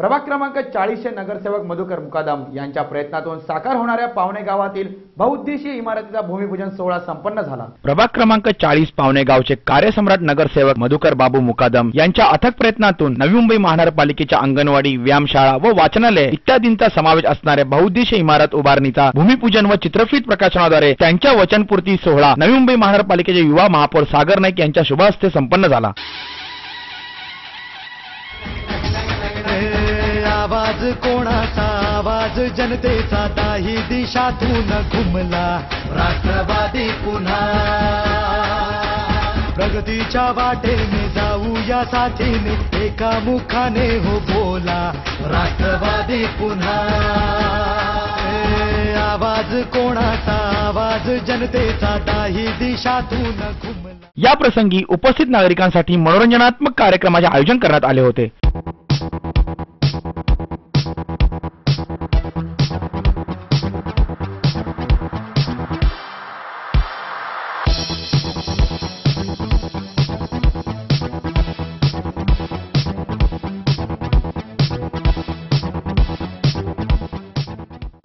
प्रभाग क्रमांक 40 चे नगरसेवक मधुकर मुकादम यांच्या प्रयत्नातून साकार होणाऱ्या पावणे गावातील बहुउद्देशीय इमारतीचा भूमिपूजन सोहळा संपन्न झाला। प्रभाग क्रमांक 40 पावणे गावचे कार्यसम्राट नगरसेवक मधुकर बाबू मुकादम यांच्या अथक प्रयत्नातून नवी मुंबई महानगरपालिकेच्या अंगणवाडी, व्यायामशाळा व वाचनालय इत्यादींचा समावेश असणाऱ्या बहुउद्देशीय इमारत उभारणीचा भूमिपूजन व चित्रफित प्रकाशनाद्वारे त्यांच्या वचनपूर्ती सोहळा नवी मुंबई महानगरपालिकेचे युवा महापौर सागर नाईक यांच्या शुभ हस्ते संपन्न झाला। आवाज कोणाचा, आवाज जनतेचा, दाही दिशातून घुमला राष्ट्रवादी पुन्हा। प्रगतीच्या वाटेने जाऊया साथीने, एका मुखाने हो बोला राष्ट्रवादी पुन्हा। आवाज कोणाचा, आवाज जनतेचा, दाही दिशातून घुमला। या प्रसंगी उपस्थित नागरिकांसाठी मनोरंजनात्मक कार्यक्रमाचे आयोजन करण्यात आले होते।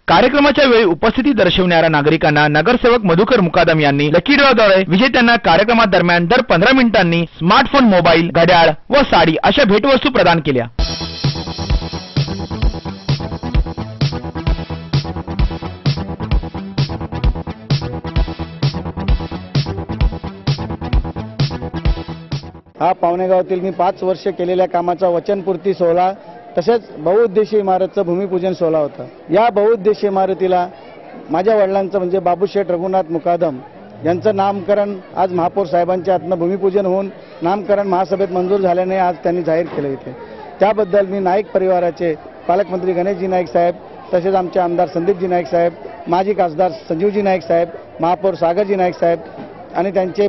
कार्यक्रमाच्या वेळी उपस्थिती दर्शविणाऱ्या नागरिकांना नगरसेवक मधुकर मुकादम यांनी लकी ड्रॉद्वारे विजेत्यांना कार्यक्रमादरम्यान दर 15 मिनिटांनी स्मार्टफोन, मोबाईल, घड्याळ व साडी अशा भेटवस्तू प्रदान केल्या। हा पावणेगावातील मी 5 वर्ष केलेल्या कामाचा वचनपूर्ती सोहळा तसेच बहुउद्देशीय इमारतचं भूमिपूजन सोहळा होता। या बहुउद्देशीय इमारतीला माझ्या वडिलांचं म्हणजे बाबूशेठ रघुनाथ मुकादम यांचं नामकरण आज महापौर साहेबांच्या हातनं भूमिपूजन होऊन नामकरण महासभेत मंजूर झाल्याने आज त्यांनी जाहीर केलं इथे। त्याबद्दल मी नाईक परिवाराचे पालकमंत्री गणेशजी नाईक साहेब, तसेच आमचे आमदार संदीपजी नाईक साहेब, माजी खासदार संजीवजी नाईक साहेब, महापौर सागरजी नाईक साहेब आणि त्यांचे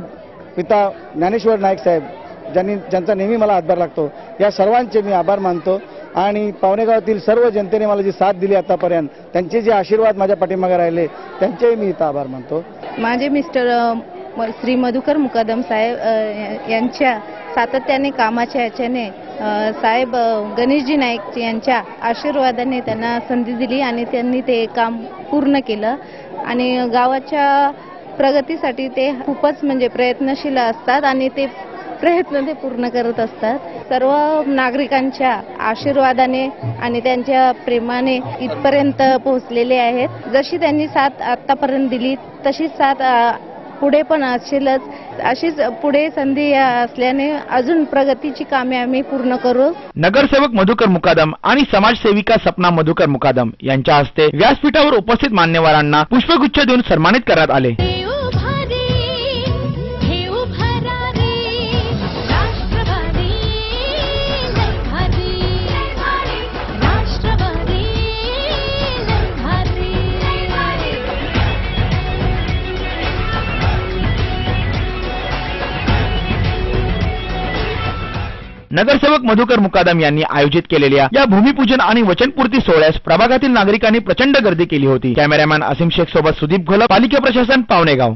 पिता ज्ञानेश्वर नाईक साहेब ज्यांचा नेहमी मला हातभार लागतो, या सर्वांचे मी आभार मानतो। आणि पावणेगावातील सर्व जनतेने मला जी साथ दिली आतापर्यंत, त्यांचे जे आशीर्वाद माझ्या पाठीमागे राहिले, त्यांचेही मी इथं आभार मानतो। माझे मिस्टर श्री मधुकर मुकादम साहेब यांच्या सातत्याने कामाच्या याच्याने साहेब गणेशजी नाईक यांच्या आशीर्वादाने त्यांना संधी दिली आणि त्यांनी ते काम पूर्ण केलं आणि गावाच्या प्रगतीसाठी ते खूपच म्हणजे प्रयत्नशील असतात आणि ते प्रयत्न ते पूर्ण करत असतात। सर्व नागरिकांच्या आशीर्वादाने आणि त्यांच्या प्रेमाने इथपर्यंत पोहोचलेले आहेत। जशी त्यांनी साथ आतापर्यंत दिली तशीच साथ पुढे पण असेलच, अशीच पुढे संधी असल्याने अजून प्रगतीची कामे आम्ही पूर्ण करू। नगरसेवक मधुकर मुकादम आणि समाजसेविका सपना मधुकर मुकादम यांच्या हस्ते व्यासपीठावर उपस्थित मान्यवरांना पुष्पगुच्छ देऊन सन्मानित करण्यात आले। नगरसेवक मधुकर मुकादम यांनी आयोजित केलेल्या या भूमिपूजन आणि वचनपूर्ती सोहळ्यास प्रभागातील नागरिकांनी प्रचंड गर्दी केली होती। कॅमेरामॅन असीम शेख सोबत सुदीप घोलप, पालिका प्रशासन, पावणेगाव।